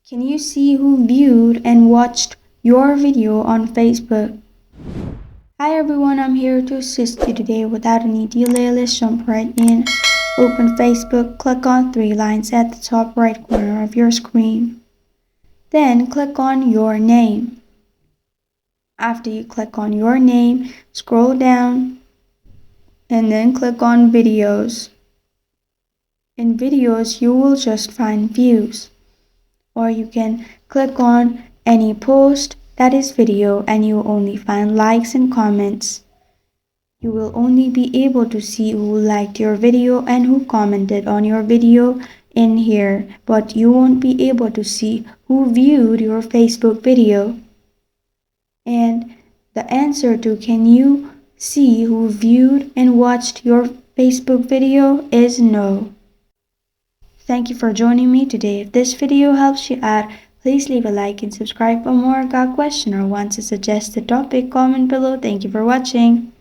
Can you see who viewed and watched your video on Facebook? Hi everyone, I'm here to assist you today. Without any delay, let's jump right in. Open Facebook, click on three lines at the top right corner of your screen. Then click on your name. After you click on your name, scroll down and then click on videos. In videos, you will just find views. Or you can click on any post that is video and you will only find likes and comments. You will only be able to see who liked your video and who commented on your video in here, but you won't be able to see who viewed your Facebook video. And the answer to can you see who viewed and watched your Facebook video is no. Thank you for joining me today. If this video helps you out, please leave a like and subscribe for more. Got a question or want to suggest a topic? Comment below. Thank you for watching.